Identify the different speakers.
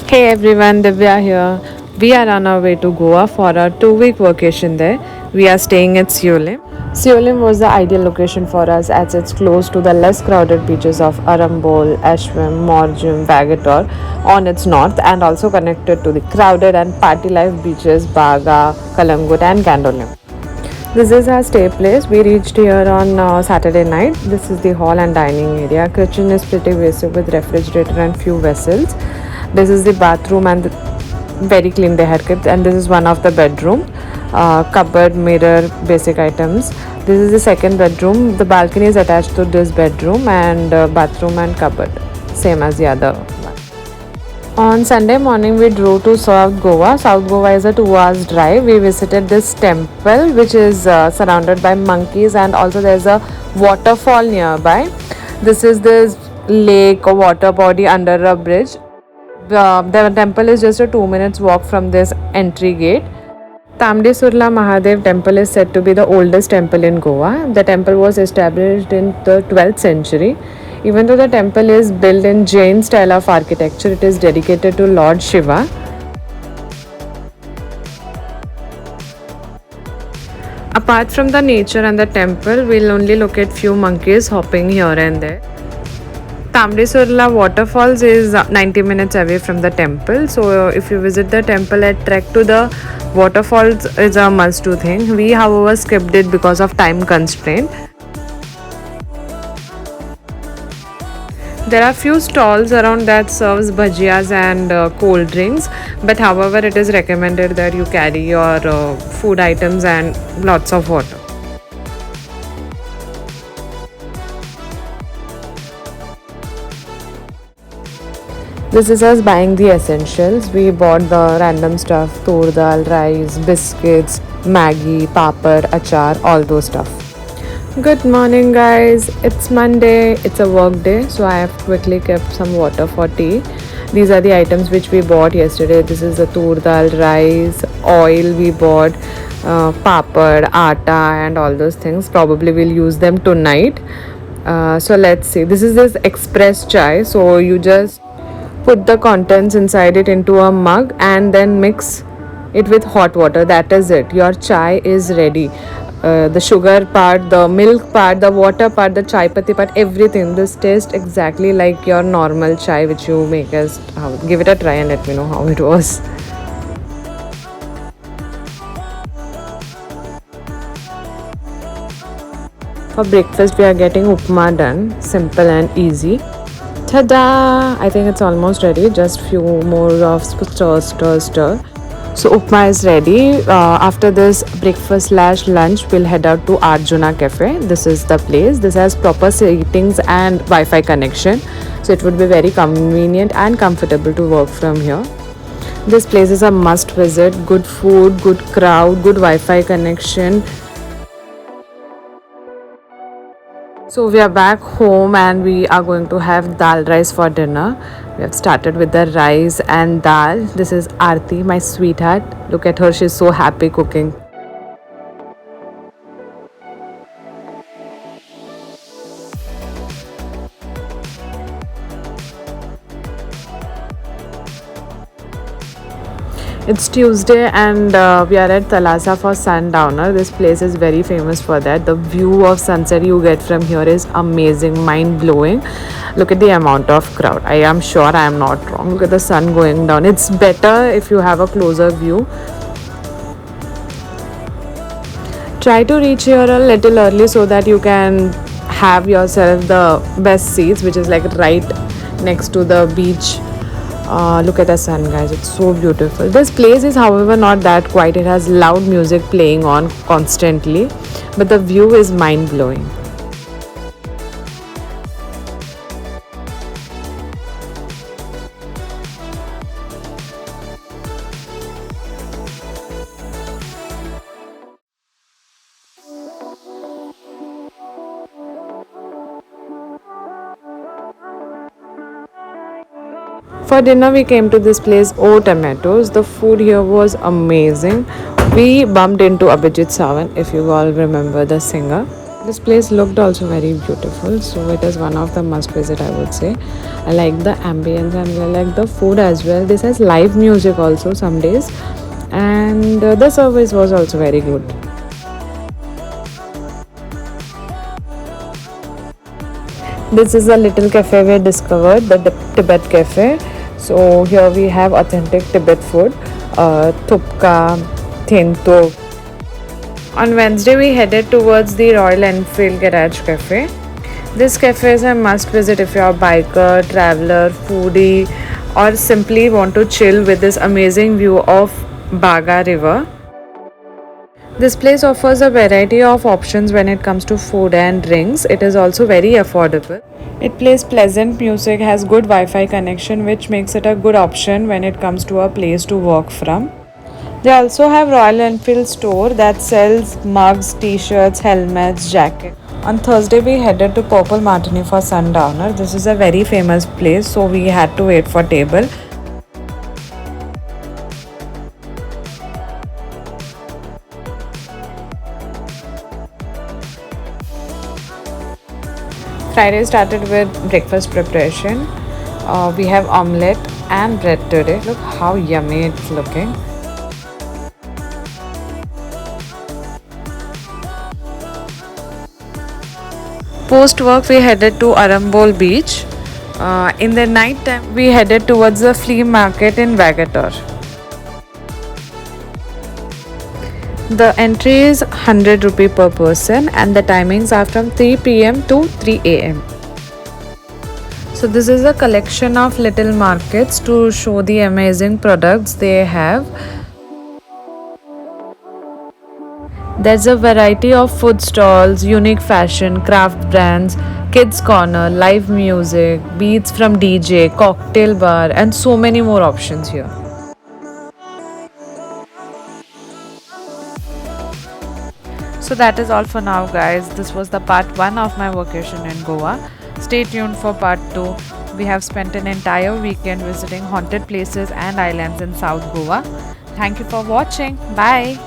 Speaker 1: Hey everyone, Divya here. We are on our way to Goa for our 2 week vacation there. We are staying at Siolim. Siolim was the ideal location for us as it's close to the less crowded beaches of Arambol, Ashwim, Morjum, Vagator on its north and also connected to the crowded and party life beaches Baga, Kalangut and Gandolim. This is our stay place. We reached here on Saturday night. This is the hall and dining area. Kitchen is pretty basic with refrigerator and few vessels. This is the bathroom and very clean they had kept. And this is one of the bedroom. Cupboard, mirror, basic items. This is the second bedroom. The balcony is attached to this bedroom and bathroom and cupboard. Same as the other. On Sunday morning, we drove to South Goa. South Goa is a 2 hours drive. We visited this temple, which is surrounded by monkeys, and also there's a waterfall nearby. This is this lake or water body under a bridge. The temple is just a 2 minutes walk from this entry gate. Tamdesurla Mahadev temple is said to be the oldest temple in Goa. The temple was established in the 12th century. Even though the temple is built in Jain style of architecture, it is dedicated to Lord Shiva. Apart from the nature and the temple, we'll only look at few monkeys hopping here and there. Tamdesurla waterfalls is 90 minutes away from the temple. So if you visit the temple, a trek to the waterfalls is a must-do thing. We, however, skipped it because of time constraint. There are few stalls around that serves bhajiyas and cold drinks, but however it is recommended that you carry your food items and lots of water. This is us buying the essentials. We bought the random stuff, tur dal, rice, biscuits, Maggi, papad, achar, all those stuff. Good morning, guys. It's Monday. It's a work day, so I have quickly kept some water for tea. These are the items which we bought yesterday. This is the tur dal, rice, oil we bought, papad, atta, and all those things. Probably we'll use them tonight. So let's see. This is this express chai. So you just put the contents inside it into a mug and then mix it with hot water. That is it. Your chai is ready. The sugar part, the milk part, the water part, the chai patti part, everything. This tastes exactly like your normal chai which you make as. Give it a try and let me know how it was. For breakfast, we are getting upma done. Simple and easy. Ta-da! I think it's almost ready. Just few more of stir. So upma is ready. After this breakfast / lunch, we'll head out to Arjuna Cafe. This is the place. This has proper seatings and Wi-Fi connection. So it would be very convenient and comfortable to work from here. This place is a must visit. Good food, good crowd, good Wi-Fi connection. So we are back home and we are going to have dal rice for dinner. We have started with the rice and dal. This is Aarti, my sweetheart. Look at her, she's so happy cooking. It's Tuesday and we are at Thalassa for Sundowner. This place is very famous for that. The view of sunset you get from here is amazing, mind-blowing. Look at the amount of crowd. I am sure I am not wrong. Look at the sun going down. It's better if you have a closer view. Try to reach here a little early so that you can have yourself the best seats, which is like right next to the beach. Look at the sun, guys. It's so beautiful. This place is, however, not that quiet. It has loud music playing on constantly, but the view is mind-blowing. For dinner, we came to this place, Oh Tomatoes. The food here was amazing. We bumped into Abhijit Sawant, if you all remember the singer. This place looked also very beautiful, so it is one of the must visit, I would say. I like the ambience and I like the food as well. This has live music also some days, and the service was also very good. This is a little cafe we discovered, the Tibet Cafe. So here we have authentic Tibet food, thupka, thento. On Wednesday, we headed towards the Royal Enfield Garage Cafe. This cafe is a must visit if you're a biker, traveler, foodie, or simply want to chill with this amazing view of Baga River. This place offers a variety of options when it comes to food and drinks. It is also very affordable. It plays pleasant music, has good Wi-Fi connection, which makes it a good option when it comes to a place to work from. They also have Royal Enfield store that sells mugs, t-shirts, helmets, jackets. On Thursday we headed to Purple Martini for Sundowner. This is a very famous place, so we had to wait for table. Friday started with breakfast preparation. We have omelette and bread today. Look how yummy it's looking. Post work, we headed to Arambol Beach. In the night time, we headed towards the flea market in Vagator. The entry is 100 rupee per person and the timings are from 3 p.m. to 3 a.m. So this is a collection of little markets to show the amazing products they have. There's a variety of food stalls, unique fashion, craft brands, kids corner, live music, beats from DJ, cocktail bar and so many more options here. So that is all for now, guys. This was the part 1 of my vacation in Goa. Stay tuned for part 2. We have spent an entire weekend visiting haunted places and islands in South Goa. Thank you for watching. Bye.